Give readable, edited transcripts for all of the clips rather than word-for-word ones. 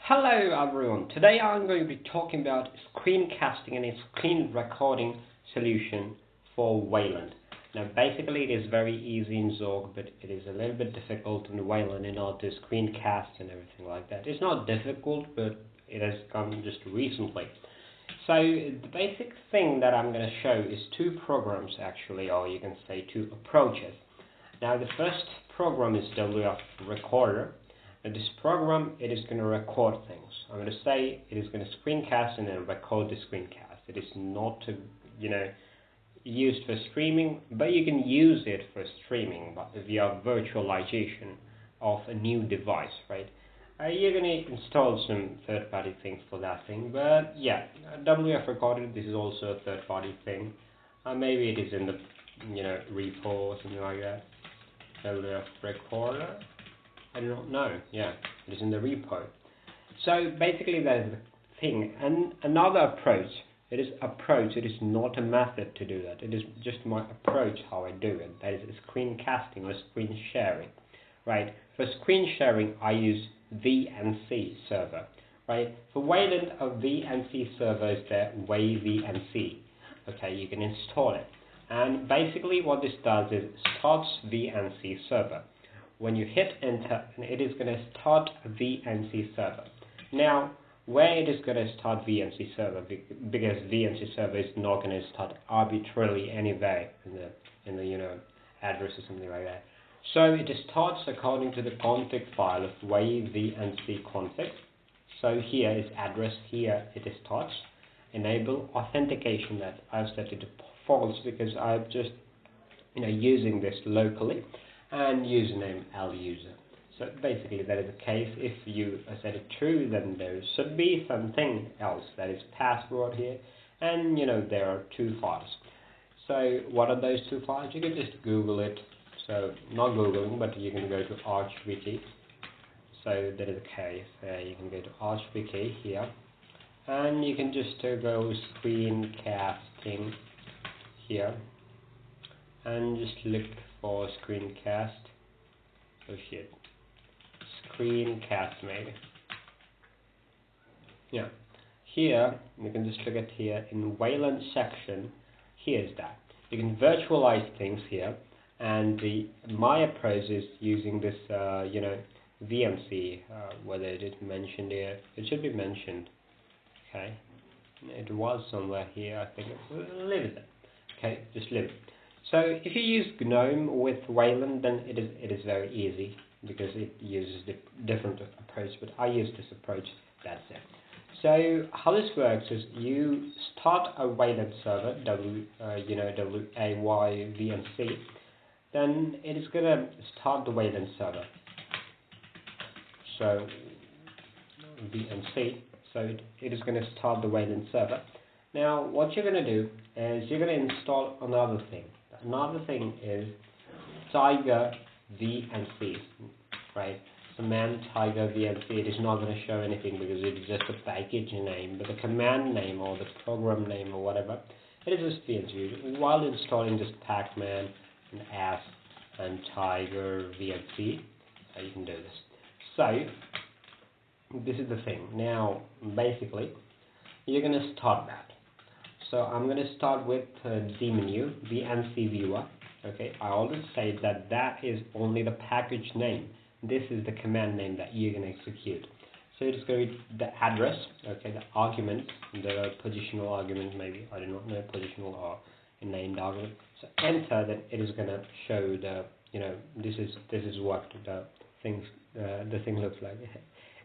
Hello everyone, today I'm going to be talking about screencasting and a screen recording solution for Wayland. Now basically it is very easy in Zorg, but it is a little bit difficult in Wayland in order to screencast and everything like that. It's not difficult, but it has come just recently. So the basic thing that I'm going to show is two programs actually, or you can say two approaches. Now the first program is WF Recorder. This program, it is going to record things. I'm going to say it is going to screencast and then record the screencast. It is not, used for streaming, but you can use it for streaming, but via virtualization of a new device, right? You're going to install some third-party things for that thing, but yeah, WF Recorder, this is also a third-party thing. Maybe it is in the, repo or something like that. WF Recorder. I do not know. Yeah, it is in the repo. So basically that is the thing. And another approach, it is not a method to do that. It is just my approach how I do it. That is screencasting or screen sharing. Right? For screen sharing I use VNC server. Right? For Wayland a VNC server is the wayvnc. Okay, you can install it. And basically what this does is starts VNC server. When you hit enter, it is going to start VNC server. Now, where it is going to start VNC server, because VNC server is not going to start arbitrarily anywhere in the address or something like that. So it starts according to the config file of wayvnc config. So here is address, here it starts. Enable authentication, that I've set it to false because I'm just using this locally. And username luser. So basically that is the case. If you set it true, then there should be something else, that is password here, and there are two files. So what are those two files? You can just Google it. So not Googling, but you can go to ArchWiki. So that is the case. You can go to ArchWiki here, and you can just go screencasting here, and just look for screencast. Oh shit. Screencast maybe. Yeah. Here you can just look at here in Wayland section. Here's that. You can virtualize things here, and my approach is using this VNC. Whether it is mentioned here, it should be mentioned. Okay. It was somewhere here. I think leave it there. Okay, just leave it. So if you use GNOME with Wayland, then it is very easy because it uses the different approach. But I use this approach. That's it. So how this works is you start a Wayland server, wayvnc. Then it is gonna start the Wayland server. So VNC. So it is gonna start the Wayland server. Now what you're gonna do is you're gonna install another thing. Another thing is Tiger VNC, right? So man Tiger VNC, it is not going to show anything because it is just a package name, but the command name or the program name or whatever, it is just VNC. While installing just Pacman and S and Tiger VNC, you can do this. So this is the thing. Now basically you're going to start that. So I'm going to start with the menu, VNC viewer. Okay, I already said that is only the package name. This is the command name that you're going to execute. So it's going to be the address, okay, the argument, the positional argument, maybe, I do not know, positional or a named argument. So enter, then it is going to show the, this is what the thing looks like.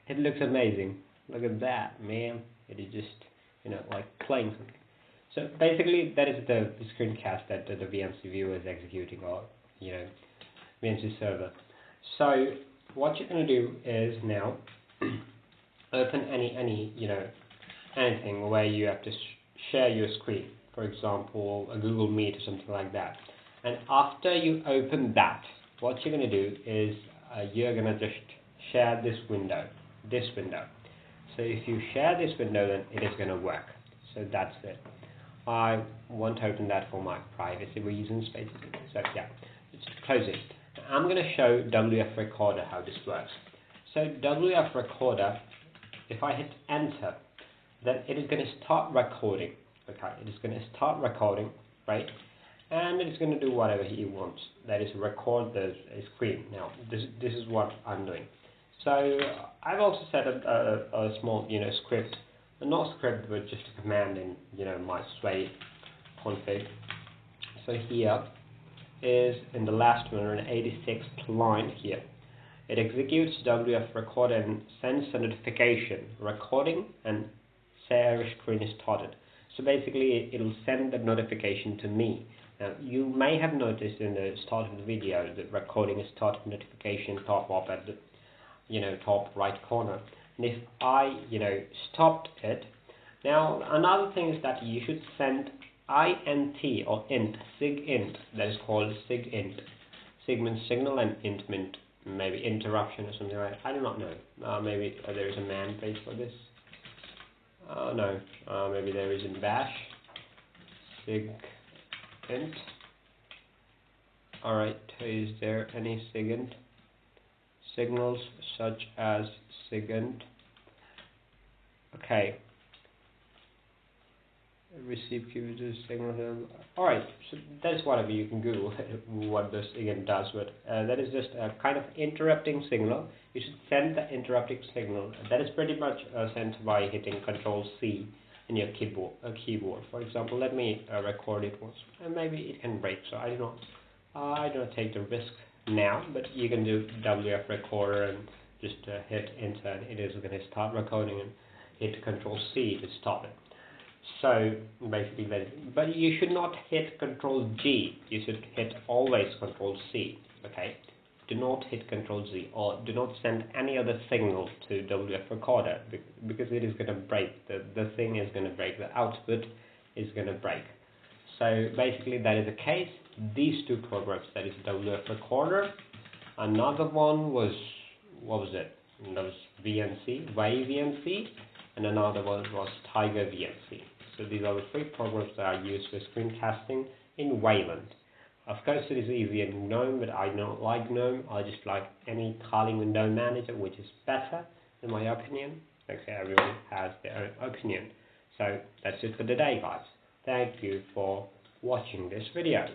It looks amazing. Look at that, man. It is just, like playing something. So basically that is the screencast that the VNC viewer is executing, or VNC server. So what you're going to do is now open anything where you have to share your screen, for example a Google Meet or something like that. And after you open that, what you're going to do is you're going to just share this window. So if you share this window, then it is going to work. So that's it. I won't open that for my privacy reasons, basically. So yeah, just close it. I'm going to show WF Recorder how this works. So WF Recorder if I hit enter, then it is going to start recording. Okay, it is going to start recording, right? And it is going to do whatever he wants. That is, record the screen. Now, this is what I'm doing. So I've also set up a small, script, not script, but just a command in, my Sway config. So here is in the last 186th line here. It executes WF record and sends a notification recording and share screen is started. So basically it'll send the notification to me. Now you may have noticed in the start of the video that recording is started notification pop up at the top right corner. And if I stopped it, now another thing is that you should send int or int, sigint, that is called sigint. Sig means signal and int means maybe interruption or something like that. I do not know. Maybe there is a man page for this. No. Maybe there is in bash. Sigint. Alright, is there any sigint? Signals such as sigint. Okay. Receive user signal. Alright, so that's whatever you can Google what this again does, but that is just a kind of interrupting signal. You should send the interrupting signal. That is pretty much sent by hitting Control C in your keyboard. For example, let me record it once, and maybe it can break. So I don't take the risk now, but you can do WF recorder and just hit enter, and it is going to start recording, and hit Control C to stop it. So basically but you should not hit Control G. You should hit always Control C. Okay, do not hit Control Z, or do not send any other signal to WF recorder, because it is going to break. The thing is going to break. The output is going to break. So basically that is the case. These two programs, that is WF recorder. Another one was, what was it? That was VNC, wayvnc, and another one was Tiger VNC. So these are the three programs that are used for screencasting in Wayland. Of course, it is easy in GNOME, but I don't like GNOME. I just like any calling window manager, which is better, in my opinion. Okay, everyone has their own opinion. So that's it for today, guys. Thank you for watching this video.